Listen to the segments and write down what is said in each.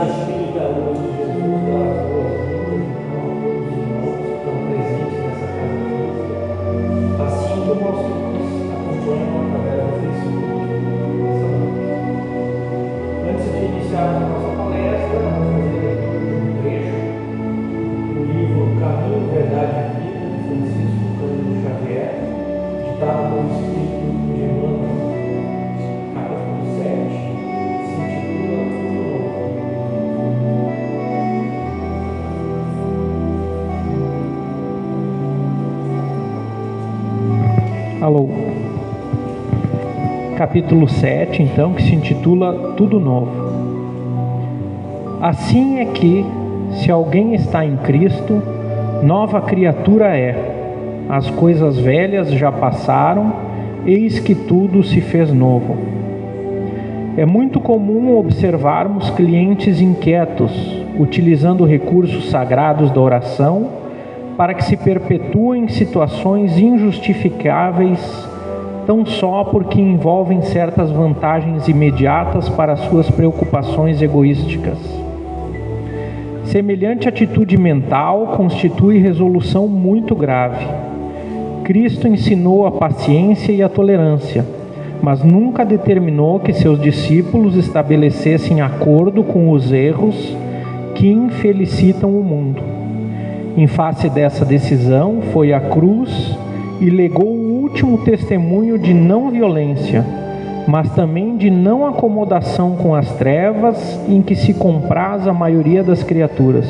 nascimento da luz de Jesus, das boas-vindas, então, a todos os irmãos que estão presentes nessa casa física, assim como aos que nos acompanham através do Facebook. Antes de iniciarmos a nossa palestra, vamos fazer um trecho do livro Caminho, Verdade e Vida, de Francisco Cândido Xavier, ditado pelo Espírito de Emmanuel, capítulo 7, se intitula Tudo Novo. Alô. Capítulo 7, então, que se intitula Tudo Novo. Assim é que, se alguém está em Cristo, nova criatura é. As coisas velhas já passaram, eis que tudo se fez novo. É muito comum observarmos clientes inquietos, utilizando recursos sagrados da oração para que se perpetuem situações injustificáveis, tão só porque envolvem certas vantagens imediatas para suas preocupações egoísticas. Semelhante atitude mental constitui resolução muito grave. Cristo ensinou a paciência e a tolerância, mas nunca determinou que seus discípulos estabelecessem acordo com os erros que infelicitam o mundo. Em face dessa decisão, foi à cruz e legou o último testemunho de não violência, mas também de não acomodação com as trevas em que se compraz a maioria das criaturas.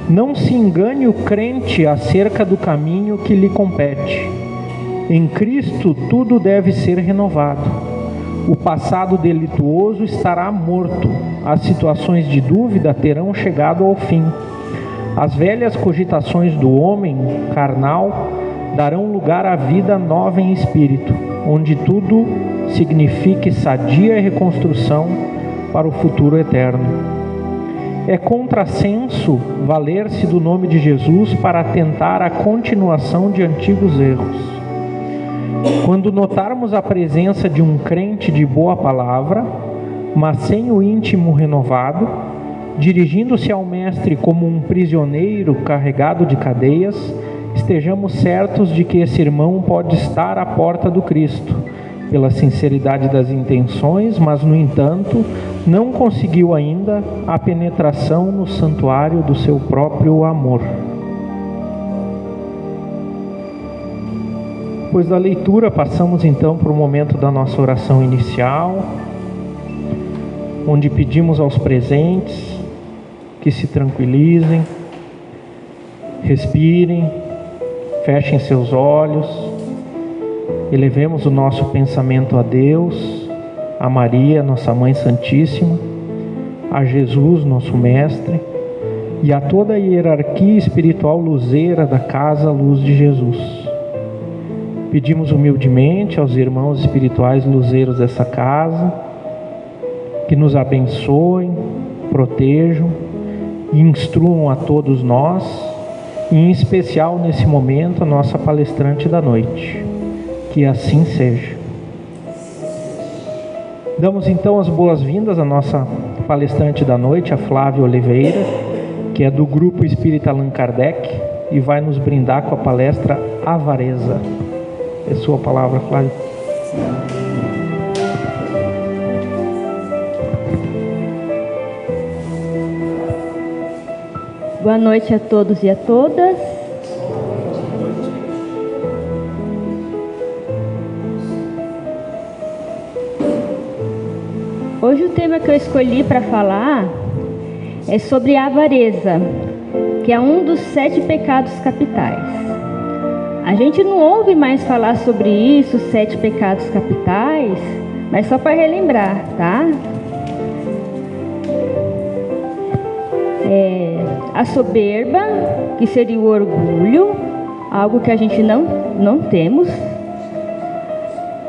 Não se engane o crente acerca do caminho que lhe compete. Em Cristo tudo deve ser renovado. O passado delituoso estará morto, as situações de dúvida terão chegado ao fim. As velhas cogitações do homem carnal darão lugar à vida nova em espírito, onde tudo signifique sadia reconstrução para o futuro eterno. É contrassenso valer-se do nome de Jesus para tentar a continuação de antigos erros. Quando notarmos a presença de um crente de boa palavra, mas sem o íntimo renovado, dirigindo-se ao Mestre como um prisioneiro carregado de cadeias, estejamos certos de que esse irmão pode estar à porta do Cristo, pela sinceridade das intenções, mas, no entanto, não conseguiu ainda a penetração no santuário do seu próprio amor. Depois da leitura, passamos então para o momento da nossa oração inicial, onde pedimos aos presentes que se tranquilizem, respirem, fechem seus olhos, elevemos o nosso pensamento a Deus, a Maria, nossa Mãe Santíssima, a Jesus, nosso Mestre, e a toda a hierarquia espiritual luzeira da Casa Luz de Jesus. Pedimos humildemente aos irmãos espirituais luzeiros dessa casa, que nos abençoem, protejam e instruam a todos nós, e em especial nesse momento a nossa palestrante da noite. Que assim seja. Damos então as boas-vindas à nossa palestrante da noite, a Flávia Oliveira, que é do Grupo Espírita Allan Kardec e vai nos brindar com a palestra Avareza. É sua palavra, Flávia. Boa noite a todos e a todas. Hoje o tema que eu escolhi para falar é sobre a avareza, que é um dos 7 pecados capitais. A gente não ouve mais falar sobre isso, 7 pecados capitais, mas só para relembrar, tá? A soberba, que seria o orgulho, algo que a gente não temos.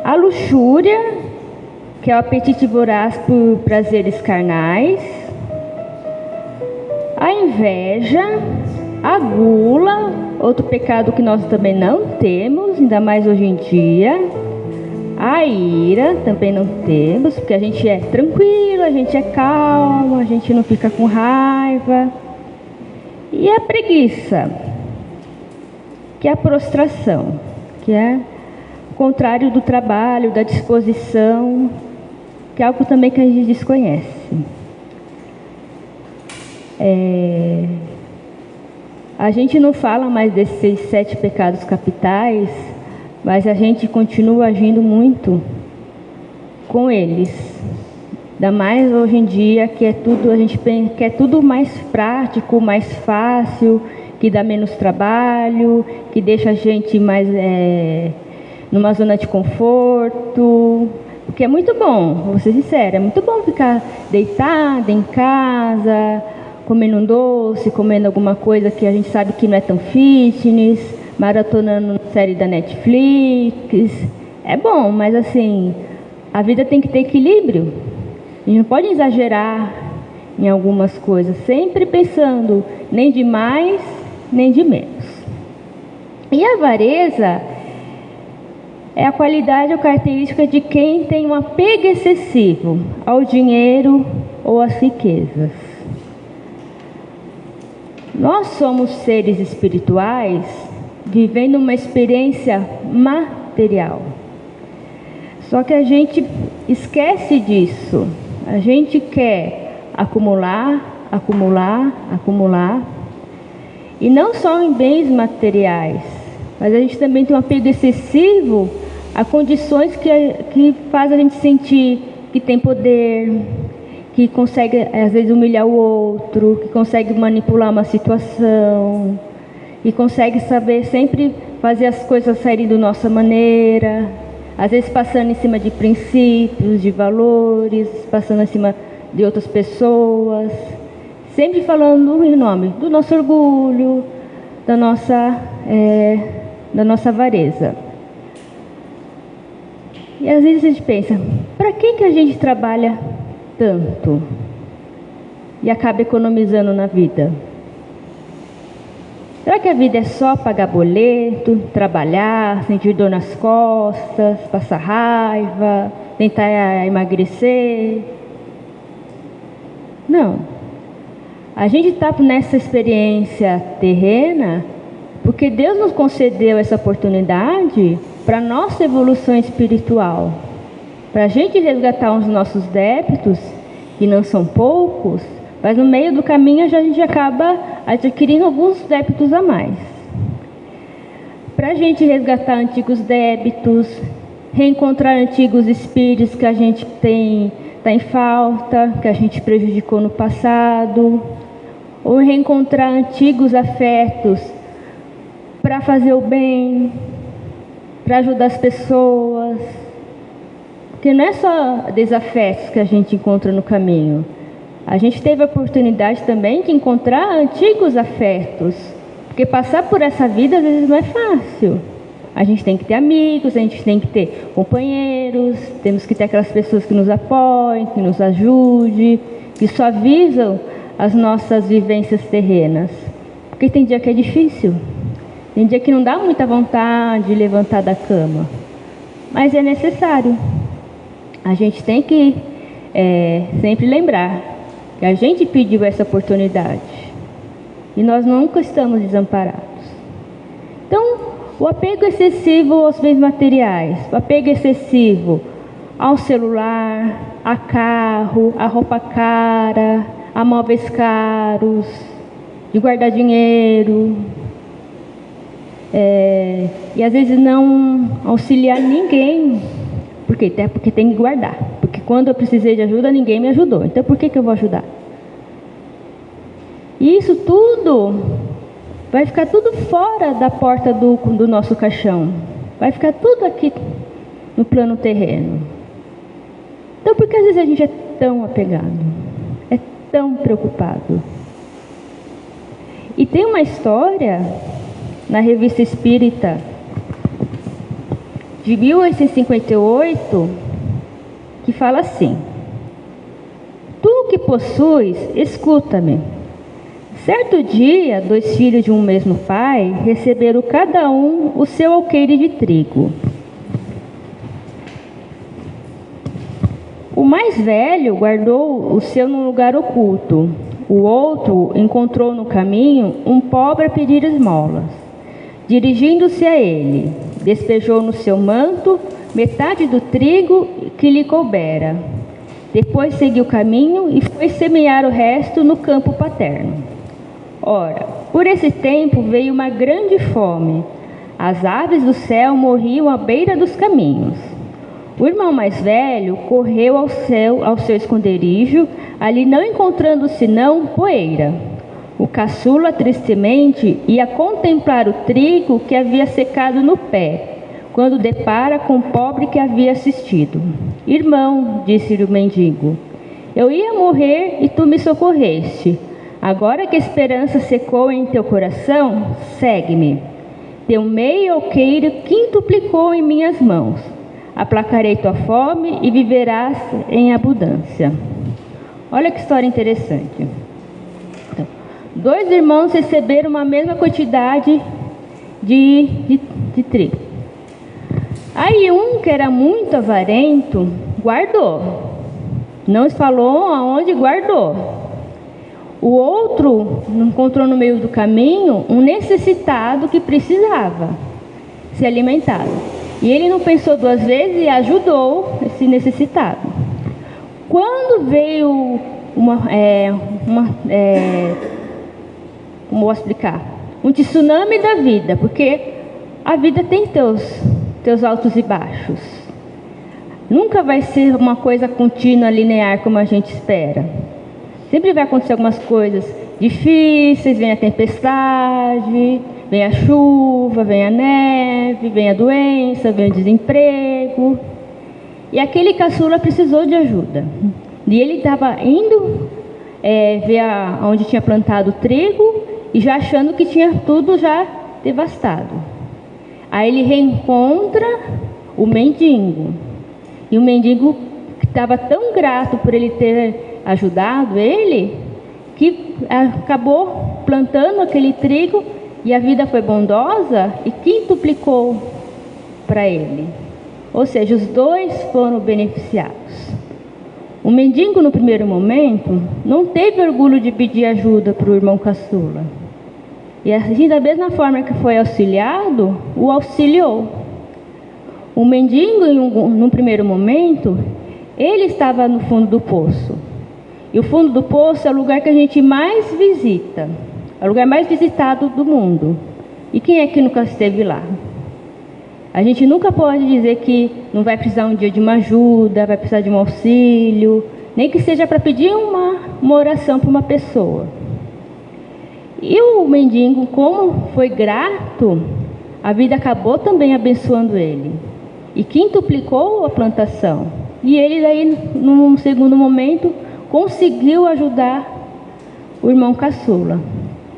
A luxúria, que é o apetite voraz por prazeres carnais. A inveja, a gula, outro pecado que nós também não temos, ainda mais hoje em dia. A ira também não temos, porque a gente é tranquilo, a gente é calmo, a gente não fica com raiva. E a preguiça, que é a prostração, que é o contrário do trabalho, da disposição, que é algo também que a gente desconhece. A gente não fala mais desses 7 pecados capitais, mas a gente continua agindo muito com eles. Ainda mais hoje em dia, que é tudo, a gente quer tudo mais prático, mais fácil, que dá menos trabalho, que deixa a gente mais numa zona de conforto. Porque é muito bom, vou ser sincera, é muito bom ficar deitada em casa, comendo um doce, comendo alguma coisa que a gente sabe que não é tão fitness, maratonando série da Netflix. É bom, mas assim, a vida tem que ter equilíbrio. A gente não pode exagerar em algumas coisas, sempre pensando nem de mais, nem de menos. E a avareza é a qualidade ou característica de quem tem um apego excessivo ao dinheiro ou às riquezas. Nós somos seres espirituais vivendo uma experiência material. Só que a gente esquece disso. A gente quer acumular, acumular, acumular. E não só em bens materiais, mas a gente também tem um apego excessivo a condições que faz a gente sentir que tem poder, que consegue às vezes humilhar o outro, que consegue manipular uma situação, e consegue saber sempre fazer as coisas saírem da nossa maneira, às vezes passando em cima de princípios, de valores, passando em cima de outras pessoas, sempre falando em nome do nosso orgulho, da nossa avareza. E às vezes a gente pensa, para que a gente trabalha tanto e acaba economizando na vida? Será que a vida é só pagar boleto, trabalhar, sentir dor nas costas, passar raiva, tentar emagrecer? Não. A gente está nessa experiência terrena porque Deus nos concedeu essa oportunidade para a nossa evolução espiritual, para a gente resgatar os nossos débitos, que não são poucos, mas no meio do caminho a gente acaba adquirindo alguns débitos a mais. Para a gente resgatar antigos débitos, reencontrar antigos espíritos que a gente está em falta, que a gente prejudicou no passado, ou reencontrar antigos afetos para fazer o bem, para ajudar as pessoas. Porque não é só desafetos que a gente encontra no caminho. A gente teve a oportunidade também de encontrar antigos afetos. Porque passar por essa vida às vezes não é fácil. A gente tem que ter amigos, a gente tem que ter companheiros, temos que ter aquelas pessoas que nos apoiem, que nos ajudem, que suavizam as nossas vivências terrenas. Porque tem dia que é difícil. Tem dia que não dá muita vontade de levantar da cama. Mas é necessário. A gente tem que sempre lembrar que a gente pediu essa oportunidade. E nós nunca estamos desamparados. Então, o apego excessivo aos bens materiais, o apego excessivo ao celular, a carro, a roupa cara, a móveis caros, de guardar dinheiro, e às vezes não auxiliar ninguém, porque tem que guardar, porque quando eu precisei de ajuda ninguém me ajudou, então por que eu vou ajudar? E isso tudo vai ficar tudo fora da porta do nosso caixão, vai ficar tudo aqui no plano terreno. Então por que às vezes a gente é tão apegado, é tão preocupado? E tem uma história na Revista Espírita de 1858 que fala assim: tu que possuis, escuta-me. Certo dia, 2 filhos de um mesmo pai receberam cada um o seu alqueire de trigo. mais velho guardou o seu num lugar oculto. O outro encontrou no caminho um pobre a pedir esmolas. Dirigindo-se a ele, despejou no seu manto metade do trigo que lhe coubera. Depois seguiu o caminho e foi semear o resto no campo paterno. Ora, por esse tempo veio uma grande fome. As aves do céu morriam à beira dos caminhos. O irmão mais velho correu ao seu esconderijo, ali não encontrando senão poeira. O caçula tristemente ia contemplar o trigo que havia secado no pé, quando depara com o pobre que havia assistido. Irmão, disse-lhe o mendigo, eu ia morrer e tu me socorreste. Agora que a esperança secou em teu coração, segue-me. Teu meio alqueire quintuplicou em minhas mãos. Aplacarei tua fome e viverás em abundância. Olha que história interessante. Então, 2 irmãos receberam uma mesma quantidade de trigo. Aí um que era muito avarento guardou. Não falou aonde guardou. O outro encontrou no meio do caminho um necessitado que precisava se alimentar. E ele não pensou 2 vezes e ajudou esse necessitado. Quando veio como vou explicar? Um tsunami da vida, porque a vida tem teus altos e baixos. Nunca vai ser uma coisa contínua, linear, como a gente espera. Sempre vai acontecer algumas coisas difíceis, vem a tempestade, vem a chuva, vem a neve, vem a doença, vem o desemprego. E aquele caçula precisou de ajuda. E ele estava indo ver onde tinha plantado o trigo e já achando que tinha tudo já devastado. Aí ele reencontra o mendigo. E o mendigo estava tão grato por ele ter ajudado ele, que acabou plantando aquele trigo e a vida foi bondosa e quintuplicou para ele. Ou seja, os 2 foram beneficiados. O mendigo, no primeiro momento, não teve orgulho de pedir ajuda para o irmão caçula. E assim, da mesma forma que foi auxiliado, o auxiliou. O mendigo, num primeiro momento, ele estava no fundo do poço. E o fundo do poço é o lugar que a gente mais visita. É o lugar mais visitado do mundo. E quem é que nunca esteve lá? A gente nunca pode dizer que não vai precisar um dia de uma ajuda, vai precisar de um auxílio, nem que seja para pedir uma oração para uma pessoa. E o mendigo, como foi grato, a vida acabou também abençoando ele. E quintuplicou a plantação. E ele daí, num segundo momento, conseguiu ajudar o irmão caçula.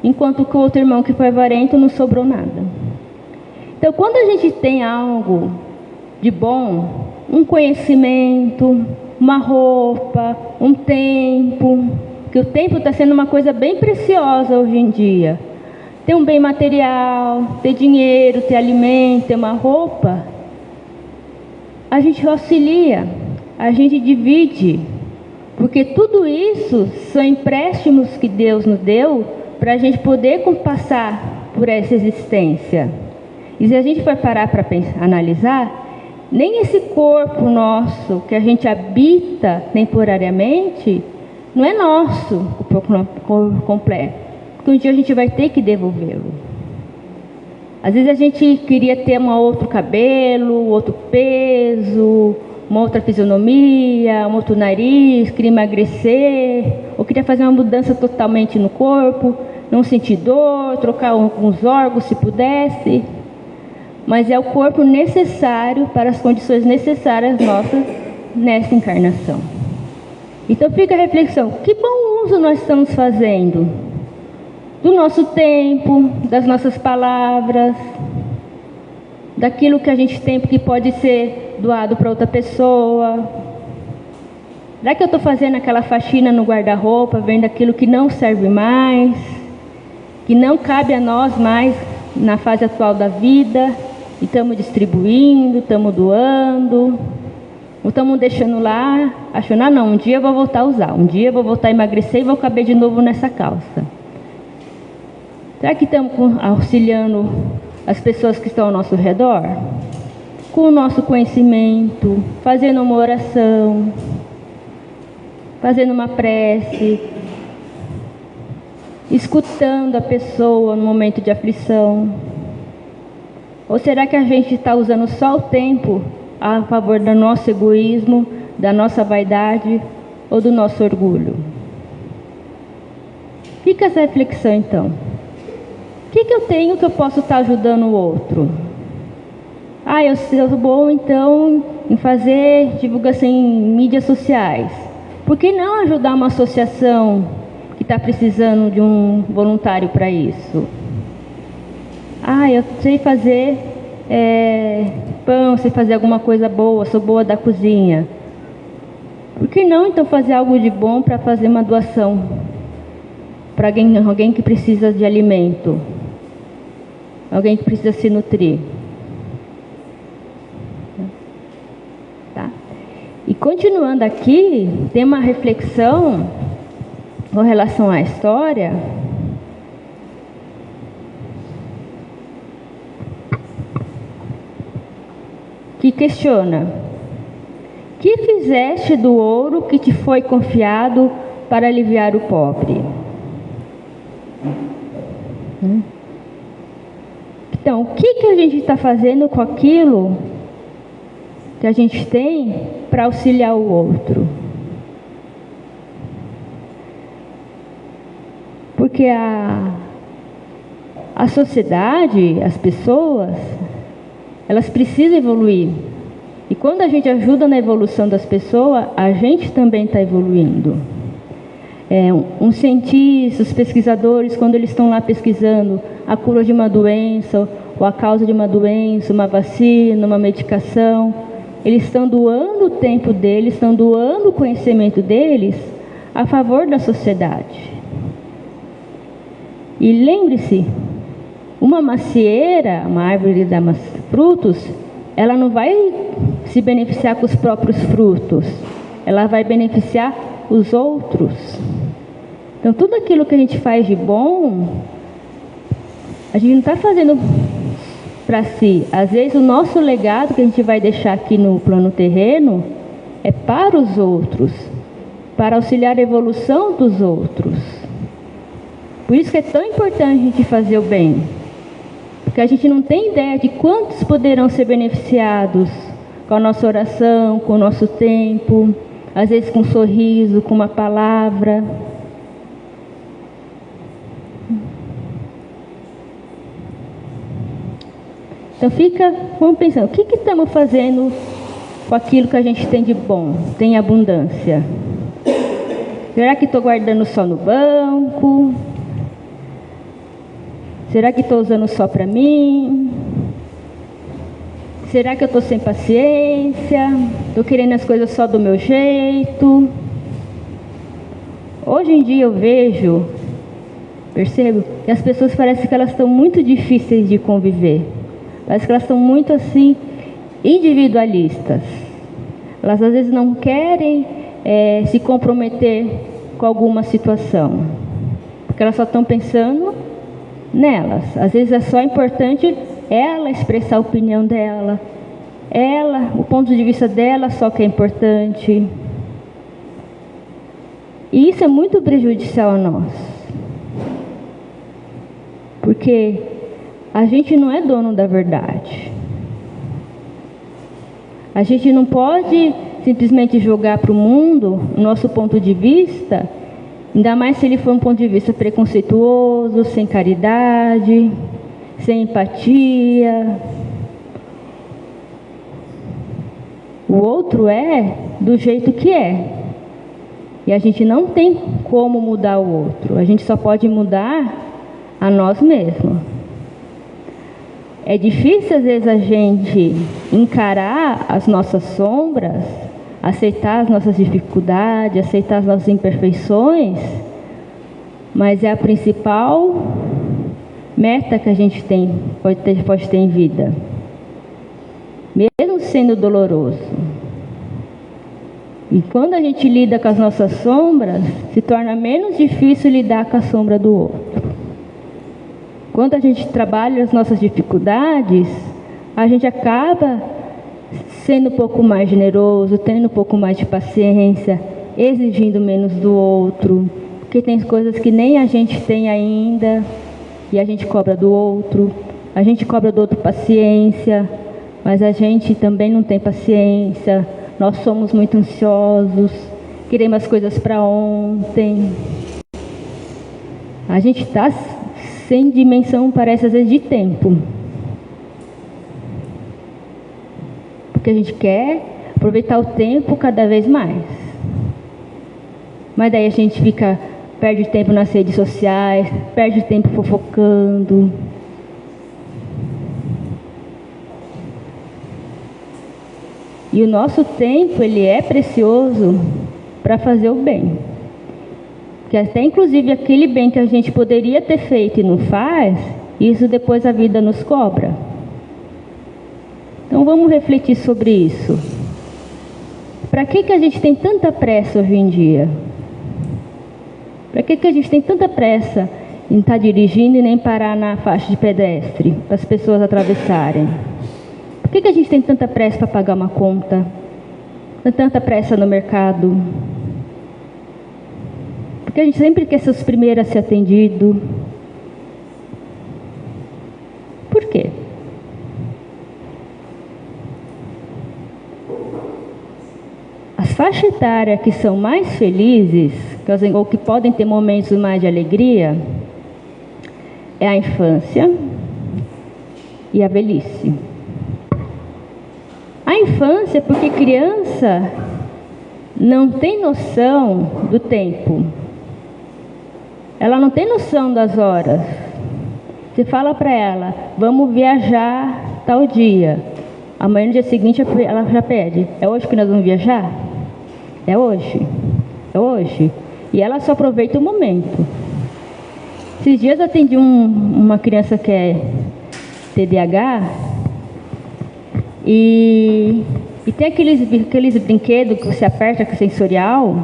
Enquanto que o outro irmão que foi avarento não sobrou nada. Então, quando a gente tem algo de bom, um conhecimento, uma roupa, um tempo, que o tempo está sendo uma coisa bem preciosa hoje em dia. Ter um bem material, ter dinheiro, ter alimento, ter uma roupa, a gente auxilia, a gente divide, porque tudo isso são empréstimos que Deus nos deu para a gente poder passar por essa existência. E se a gente for parar para analisar, nem esse corpo nosso que a gente habita temporariamente não é nosso o corpo completo, porque um dia a gente vai ter que devolvê-lo. Às vezes a gente queria ter um outro cabelo, outro peso, uma outra fisionomia, um outro nariz, queria emagrecer, ou queria fazer uma mudança totalmente no corpo, não sentir dor, trocar alguns órgãos se pudesse. Mas é o corpo necessário para as condições necessárias nossas nessa encarnação. Então fica a reflexão, que bom uso nós estamos fazendo do nosso tempo, das nossas palavras, daquilo que a gente tem que pode ser doado para outra pessoa. Será que eu estou fazendo aquela faxina no guarda-roupa, vendo aquilo que não serve mais, que não cabe a nós mais na fase atual da vida, e estamos distribuindo, estamos doando? Ou estamos deixando lá, achando, ah não, um dia eu vou voltar a usar, um dia eu vou voltar a emagrecer e vou caber de novo nessa calça. Será que estamos auxiliando as pessoas que estão ao nosso redor? Com o nosso conhecimento, fazendo uma oração, fazendo uma prece, escutando a pessoa no momento de aflição? Ou será que a gente está usando só o tempo a favor do nosso egoísmo, da nossa vaidade ou do nosso orgulho? Fica essa reflexão então. O que eu tenho que eu posso estar ajudando o outro? Ah, eu sou bom então em fazer divulgação em mídias sociais. Por que não ajudar uma associação que está precisando de um voluntário para isso? Ah, eu sei fazer pão, sei fazer alguma coisa boa, sou boa da cozinha. Por que não então fazer algo de bom para fazer uma doação para alguém que precisa de alimento, alguém que precisa se nutrir? Tá? E continuando aqui, tem uma reflexão com relação à história. Que questiona: que fizeste do ouro que te foi confiado para aliviar o pobre? Então, o que a gente está fazendo com aquilo que a gente tem para auxiliar o outro? Porque a sociedade, as pessoas, elas precisam evoluir. E quando a gente ajuda na evolução das pessoas, a gente também está evoluindo. Os cientistas, os pesquisadores, quando eles estão lá pesquisando a cura de uma doença, ou a causa de uma doença, uma vacina, uma medicação, eles estão doando o tempo deles, estão doando o conhecimento deles a favor da sociedade. E lembre-se, uma macieira, uma árvore que dá frutos, ela não vai se beneficiar com os próprios frutos, ela vai beneficiar os outros. Então, tudo aquilo que a gente faz de bom, a gente não está fazendo para si. Às vezes, o nosso legado que a gente vai deixar aqui no plano terreno é para os outros, para auxiliar a evolução dos outros. Por isso que é tão importante a gente fazer o bem. Porque a gente não tem ideia de quantos poderão ser beneficiados com a nossa oração, com o nosso tempo, às vezes com um sorriso, com uma palavra. Então vamos pensando, o que estamos fazendo com aquilo que a gente tem de bom, tem abundância? Será que estou guardando só no banco? Será que estou usando só para mim? Será que eu estou sem paciência? Estou querendo as coisas só do meu jeito? Hoje em dia eu percebo que as pessoas parecem que elas estão muito difíceis de conviver. Parece que elas estão muito assim, individualistas. Elas às vezes não querem se comprometer com alguma situação, porque elas só estão pensando nelas. Às vezes é só importante ela expressar a opinião dela, o ponto de vista dela só que é importante. E isso é muito prejudicial a nós, porque a gente não é dono da verdade. A gente não pode simplesmente jogar para o mundo o nosso ponto de vista, ainda mais se ele for um ponto de vista preconceituoso, sem caridade, sem empatia. O outro é do jeito que é. E a gente não tem como mudar o outro. A gente só pode mudar a nós mesmos. É difícil às vezes a gente encarar as nossas sombras, aceitar as nossas dificuldades, aceitar as nossas imperfeições, mas é a principal meta que a gente pode ter em vida, mesmo sendo doloroso. E quando a gente lida com as nossas sombras, se torna menos difícil lidar com a sombra do outro. Quando a gente trabalha as nossas dificuldades, a gente acaba sendo um pouco mais generoso, tendo um pouco mais de paciência, exigindo menos do outro, porque tem coisas que nem a gente tem ainda e a gente cobra do outro. A gente cobra do outro paciência, mas a gente também não tem paciência. Nós somos muito ansiosos, queremos as coisas para ontem. A gente está sem dimensão, parece às vezes, de tempo. Porque a gente quer aproveitar o tempo cada vez mais. Mas daí a gente perde tempo nas redes sociais, perde tempo fofocando. E o nosso tempo, ele é precioso para fazer o bem. Que até inclusive aquele bem que a gente poderia ter feito e não faz, isso depois a vida nos cobra. Então vamos refletir sobre isso. Para que a gente tem tanta pressa hoje em dia? Para que a gente tem tanta pressa em estar dirigindo e nem parar na faixa de pedestre para as pessoas atravessarem? Por que a gente tem tanta pressa para pagar uma conta? Tanta pressa no mercado? Porque a gente sempre quer ser os primeiros a ser atendido. Por quê? As faixas etárias que são mais felizes, ou que podem ter momentos mais de alegria, é a infância e a velhice. A infância, porque criança não tem noção do tempo. Ela não tem noção das horas. Você fala para ela, vamos viajar tal dia. Amanhã, no dia seguinte, ela já pede, é hoje que nós vamos viajar? É hoje. É hoje. E ela só aproveita o momento. Esses dias eu atendi uma criança que é TDAH, e tem aqueles brinquedos que você aperta, que é sensorial,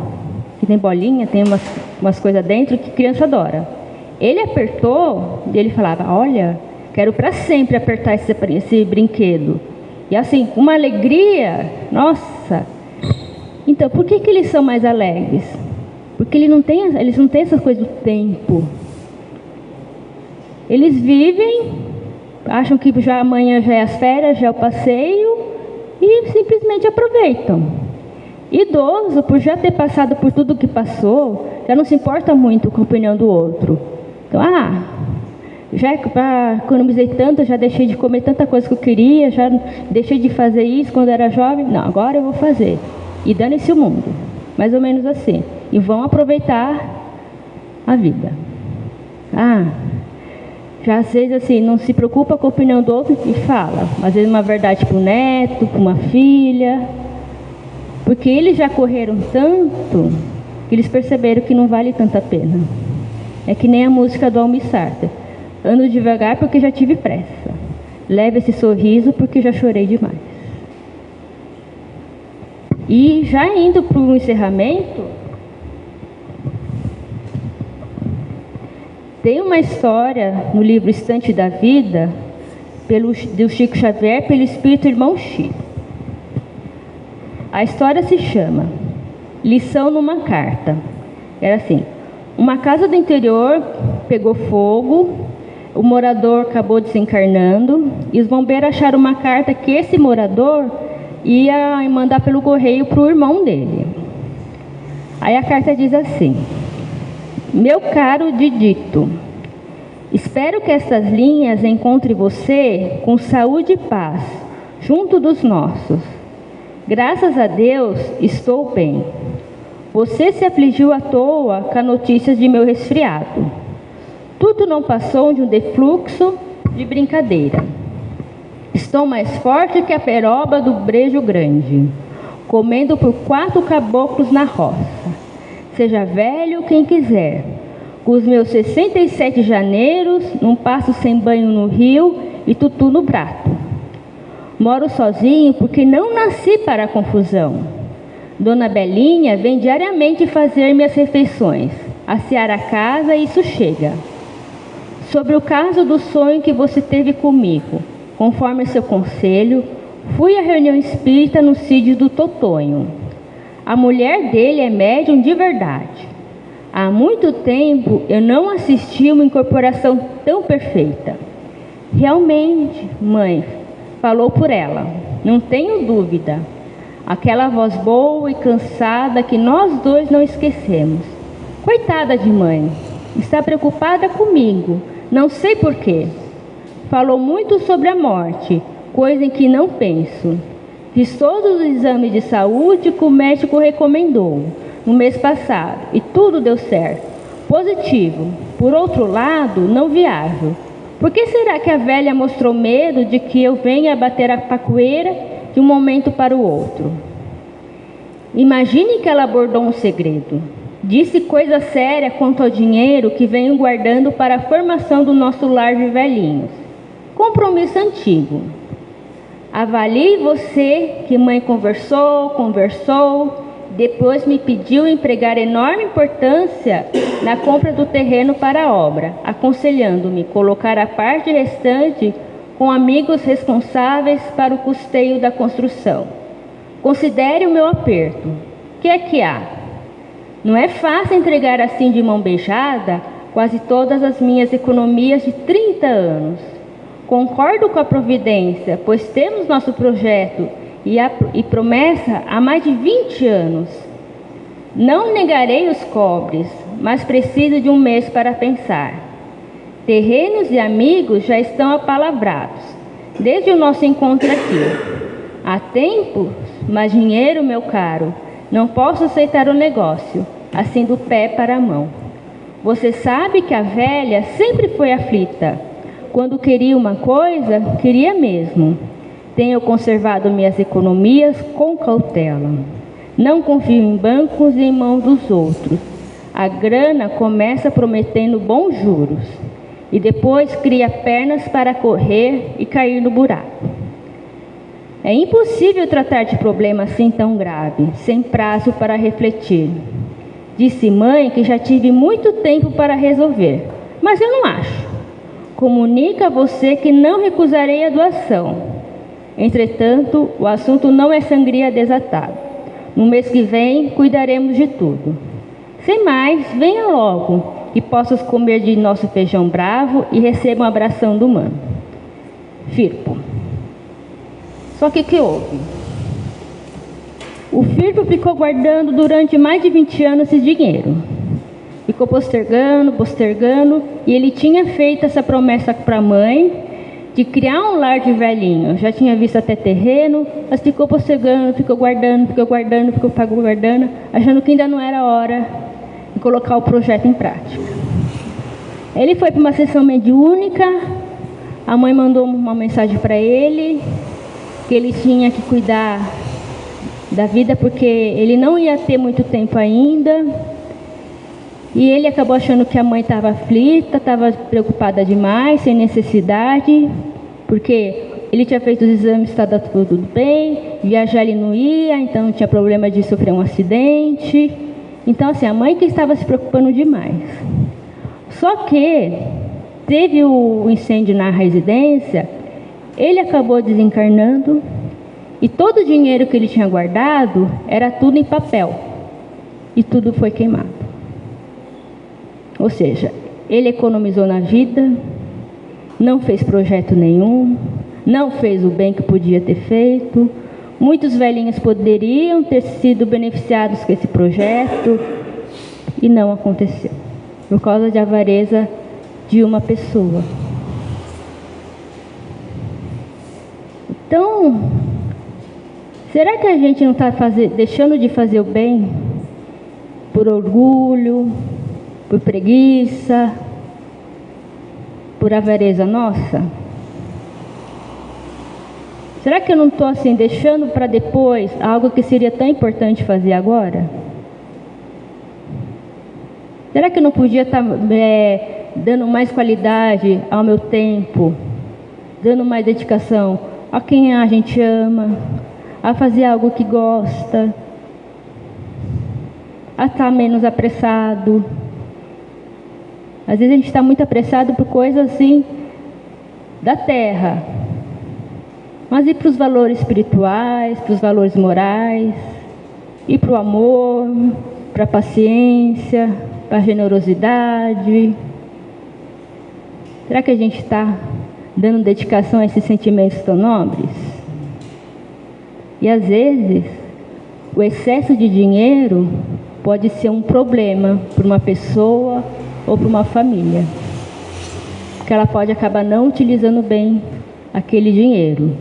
que tem bolinha, tem umas coisas dentro que criança adora. Ele apertou e ele falava, olha, quero para sempre apertar esse brinquedo. E assim, uma alegria, nossa. Então, por que eles são mais alegres? Porque eles não têm essas coisas do tempo. Eles vivem, acham que já amanhã já é as férias, já é o passeio e simplesmente aproveitam. Idoso, por já ter passado por tudo que passou, já não se importa muito com a opinião do outro. Então, já economizei tanto, já deixei de comer tanta coisa que eu queria, já deixei de fazer isso quando era jovem. Não, agora eu vou fazer. E dane-se o mundo. Mais ou menos assim. E vão aproveitar a vida. Já às vezes assim, não se preocupa com a opinião do outro e fala. Às vezes uma verdade para o neto, para uma filha. Porque eles já correram tanto que eles perceberam que não vale tanta pena. É que nem a música do Almir Sater. Ando devagar porque já tive pressa. Leve esse sorriso porque já chorei demais. E já indo para o encerramento, tem uma história no livro Estante da Vida, do Chico Xavier, pelo Espírito Irmão Chico. A história se chama Lição numa Carta. Era assim, uma casa do interior pegou fogo, o morador acabou desencarnando, e os bombeiros acharam uma carta que esse morador ia mandar pelo correio para o irmão dele. Aí a carta diz assim: meu caro Didito, espero que essas linhas encontrem você com saúde e paz, junto dos nossos. Graças a Deus, estou bem. Você se afligiu à toa com as notícias de meu resfriado. Tudo não passou de um defluxo de brincadeira. Estou mais forte que a peroba do Brejo Grande, comendo por 4 caboclos na roça. Seja velho quem quiser. Com os meus 67 janeiros, num passo sem banho no rio e tutu no prato. Moro sozinho porque não nasci para a confusão. Dona Belinha vem diariamente fazer minhas refeições, assear a casa e isso chega. Sobre o caso do sonho que você teve comigo, conforme seu conselho, fui à reunião espírita no sítio do Totonho. A mulher dele é médium de verdade. Há muito tempo eu não assisti uma incorporação tão perfeita. Realmente, mãe, falou por ela, não tenho dúvida. Aquela voz boa e cansada que nós dois não esquecemos. Coitada de mãe, está preocupada comigo, não sei porquê. Falou muito sobre a morte, coisa em que não penso. Fiz todos os exames de saúde que o médico recomendou no mês passado e tudo deu certo, positivo. Por outro lado, não viajo. Por que será que a velha mostrou medo de que eu venha bater a pacoeira de um momento para o outro? Imagine que ela abordou um segredo. Disse coisa séria quanto ao dinheiro que venho guardando para a formação do nosso lar de velhinhos. Compromisso antigo. Avalie você que mãe conversou, depois me pediu empregar enorme importância na compra do terreno para a obra, aconselhando-me colocar a parte restante com amigos responsáveis para o custeio da construção. Considere o meu aperto. O que é que há? Não é fácil entregar assim de mão beijada quase todas as minhas economias de 30 anos. Concordo com a providência, pois temos nosso projeto e promessa há mais de 20 anos. Não negarei os cobres, mas preciso de um mês para pensar. Terrenos e amigos já estão apalavrados, desde o nosso encontro aqui. Há tempo, mas dinheiro, meu caro, não posso aceitar o negócio, assim do pé para a mão. Você sabe que a velha sempre foi aflita. Quando queria uma coisa, queria mesmo. Tenho conservado minhas economias com cautela. Não confio em bancos e em mãos dos outros. A grana começa prometendo bons juros e depois cria pernas para correr e cair no buraco. É impossível tratar de problema assim tão grave, sem prazo para refletir. Disse mãe que já tive muito tempo para resolver, mas eu não acho. Comunico a você que não recusarei a doação. Entretanto, o assunto não é sangria desatada. No mês que vem, cuidaremos de tudo. Sem mais, venha logo, que possas comer de nosso feijão bravo e receba um abração do mano. Firpo. Só que o que houve? O Firpo ficou guardando durante mais de 20 anos esse dinheiro. Ficou postergando, e ele tinha feito essa promessa para a mãe de criar um lar de velhinho. Já tinha visto até terreno, mas ficou postergando, ficou guardando, achando que ainda não era hora de colocar o projeto em prática. Ele foi para uma sessão mediúnica, a mãe mandou uma mensagem para ele, que ele tinha que cuidar da vida, porque ele não ia ter muito tempo ainda. E ele acabou achando que a mãe estava aflita, estava preocupada demais, sem necessidade, porque ele tinha feito os exames, estava tudo bem, viajar ele não ia, então tinha problema de sofrer um acidente. Então, assim, a mãe que estava se preocupando demais. Só que teve o incêndio na residência, ele acabou desencarnando e todo o dinheiro que ele tinha guardado era tudo em papel e tudo foi queimado. Ou seja, ele economizou na vida, não fez projeto nenhum, não fez o bem que podia ter feito. Muitos velhinhos poderiam ter sido beneficiados com esse projeto e não aconteceu, por causa de avareza de uma pessoa. Então, será que a gente não está deixando de fazer o bem por orgulho, por preguiça, por avareza nossa? Será que eu não estou assim deixando para depois algo que seria tão importante fazer agora? Será que eu não podia estar dando mais qualidade ao meu tempo, dando mais dedicação a quem a gente ama, a fazer algo que gosta, a estar menos apressado. Às vezes a gente está muito apressado por coisas assim da terra. Mas e para os valores espirituais, para os valores morais, e para o amor, para a paciência, para a generosidade? Será que a gente está dando dedicação a esses sentimentos tão nobres? E às vezes, o excesso de dinheiro pode ser um problema para uma pessoa ou para uma família, porque ela pode acabar não utilizando bem aquele dinheiro.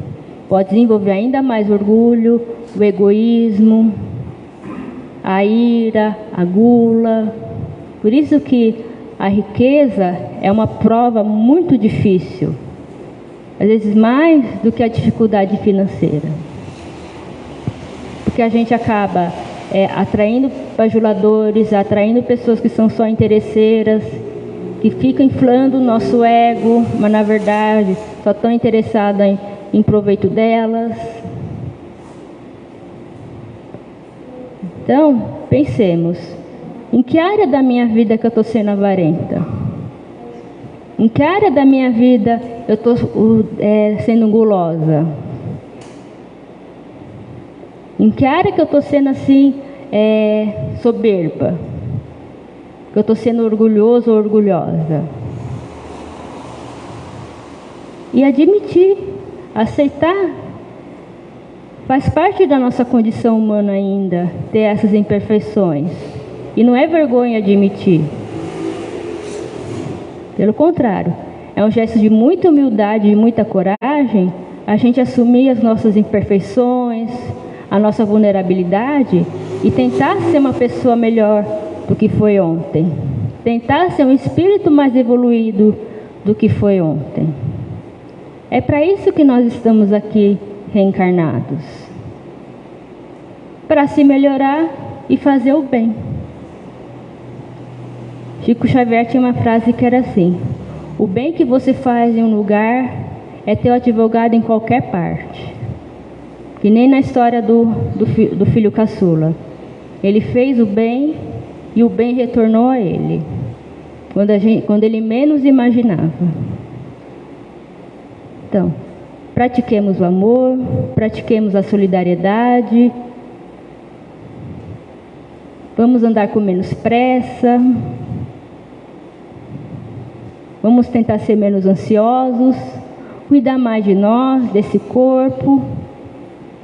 Pode desenvolver ainda mais o orgulho, o egoísmo, a ira, a gula. Por isso que a riqueza é uma prova muito difícil, às vezes mais do que a dificuldade financeira, porque a gente acaba atraindo bajuladores, atraindo pessoas que são só interesseiras, que ficam inflando o nosso ego, mas na verdade só estão interessadas em proveito delas. Então, pensemos, em que área da minha vida que eu estou sendo avarenta? Em que área da minha vida eu estou sendo gulosa? Em que área que eu estou sendo assim, soberba? Que eu estou sendo orgulhoso ou orgulhosa? E admitir, aceitar, faz parte da nossa condição humana ainda ter essas imperfeições. E não é vergonha admitir. Pelo contrário, é um gesto de muita humildade e muita coragem a gente assumir as nossas imperfeições, a nossa vulnerabilidade e tentar ser uma pessoa melhor do que foi ontem. Tentar ser um espírito mais evoluído do que foi ontem. É para isso que nós estamos aqui reencarnados. Para se melhorar e fazer o bem. Chico Xavier tinha uma frase que era assim: o bem que você faz em um lugar é teu advogado em qualquer parte. Que nem na história do filho caçula. Ele fez o bem e o bem retornou a ele, quando ele menos imaginava. Então, pratiquemos o amor, pratiquemos a solidariedade, vamos andar com menos pressa, vamos tentar ser menos ansiosos, cuidar mais de nós, desse corpo,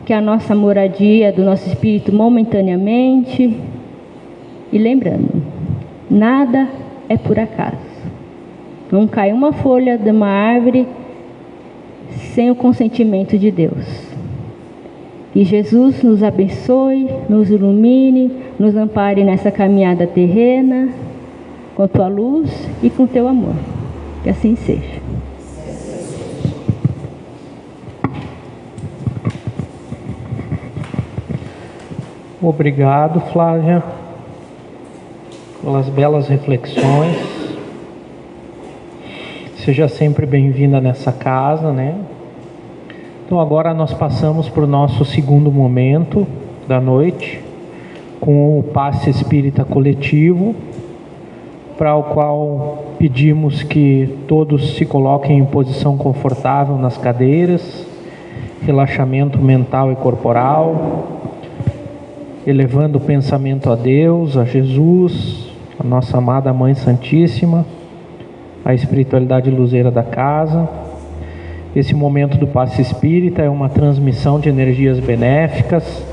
que é a nossa moradia do nosso espírito momentaneamente. E lembrando, nada é por acaso. Não cai uma folha de uma árvore sem o consentimento de Deus. Que Jesus nos abençoe, nos ilumine, nos ampare nessa caminhada terrena, com tua luz e com teu amor. Que assim seja. Obrigado, Flávia, pelas belas reflexões. Seja sempre bem-vinda nessa casa, né? Então agora nós passamos para o nosso segundo momento da noite, com o passe espírita coletivo, para o qual pedimos que todos se coloquem em posição confortável nas cadeiras, relaxamento mental e corporal, elevando o pensamento a Deus, a Jesus, a nossa amada Mãe Santíssima, a espiritualidade luzeira da casa. Esse momento do passe espírita é uma transmissão de energias benéficas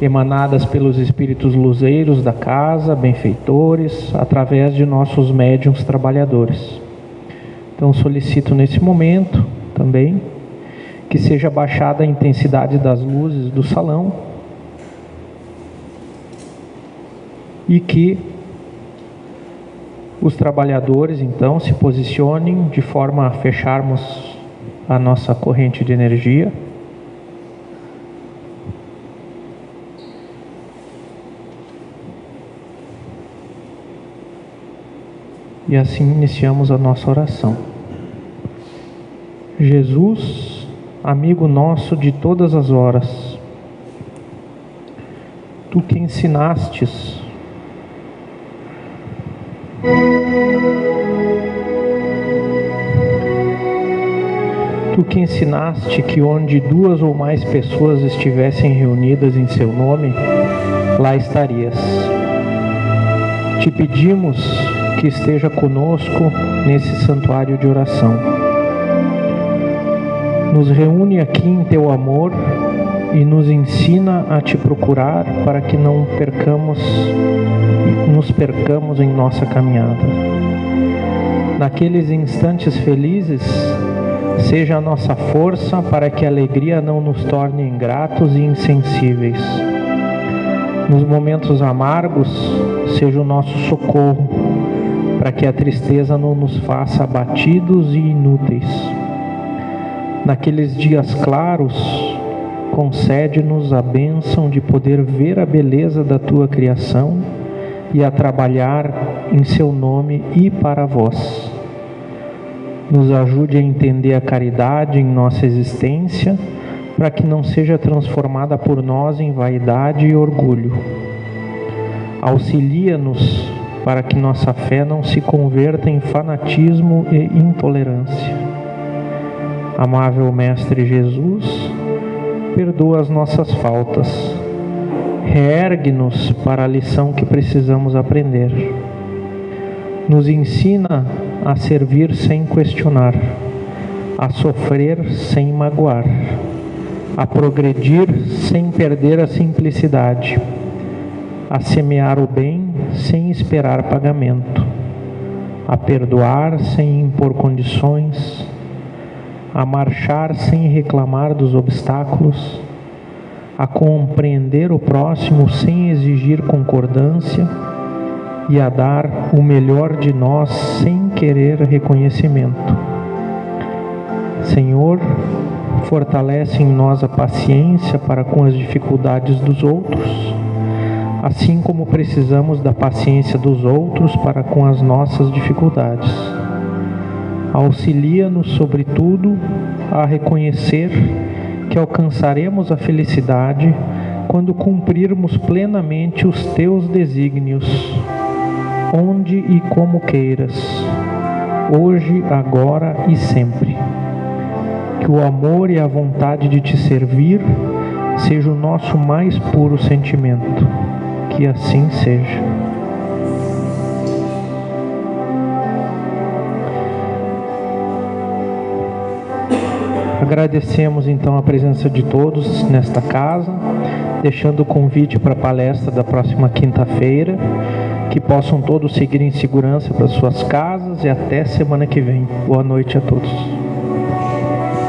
emanadas pelos espíritos luzeiros da casa, benfeitores, através de nossos médiuns trabalhadores. Então solicito nesse momento também que seja baixada a intensidade das luzes do salão e que os trabalhadores então se posicionem de forma a fecharmos a nossa corrente de energia. E assim iniciamos a nossa oração. Jesus, amigo nosso de todas as horas, Tu que ensinastes Tu que ensinaste que onde 2 ou mais pessoas estivessem reunidas em seu nome, lá estarias. Te pedimos que esteja conosco nesse santuário de oração. Nos reúne aqui em teu amor e nos ensina a te procurar para que não nos percamos em nossa caminhada. Naqueles instantes felizes, seja a nossa força para que a alegria não nos torne ingratos e insensíveis. Nos momentos amargos, seja o nosso socorro, para que a tristeza não nos faça abatidos e inúteis. Naqueles dias claros, concede-nos a bênção de poder ver a beleza da Tua criação e a trabalhar em Seu nome e para Vós. Nos ajude a entender a caridade em nossa existência, para que não seja transformada por nós em vaidade e orgulho. Auxilia-nos para que nossa fé não se converta em fanatismo e intolerância. Amável Mestre Jesus, perdoa as nossas faltas. Reergue-nos para a lição que precisamos aprender. Nos ensina a servir sem questionar, a sofrer sem magoar, a progredir sem perder a simplicidade, a semear o bem sem esperar pagamento, a perdoar sem impor condições, a marchar sem reclamar dos obstáculos, a compreender o próximo sem exigir concordância e a dar o melhor de nós sem querer reconhecimento. Senhor, fortalece em nós a paciência para com as dificuldades dos outros, assim como precisamos da paciência dos outros para com as nossas dificuldades. Auxilia-nos, sobretudo, a reconhecer que alcançaremos a felicidade quando cumprirmos plenamente os Teus desígnios, onde e como queiras, hoje, agora e sempre. Que o amor e a vontade de Te servir seja o nosso mais puro sentimento. Que assim seja. Agradecemos então a presença de todos nesta casa, deixando o convite para a palestra da próxima quinta-feira, que possam todos seguir em segurança para suas casas e até semana que vem. Boa noite a todos.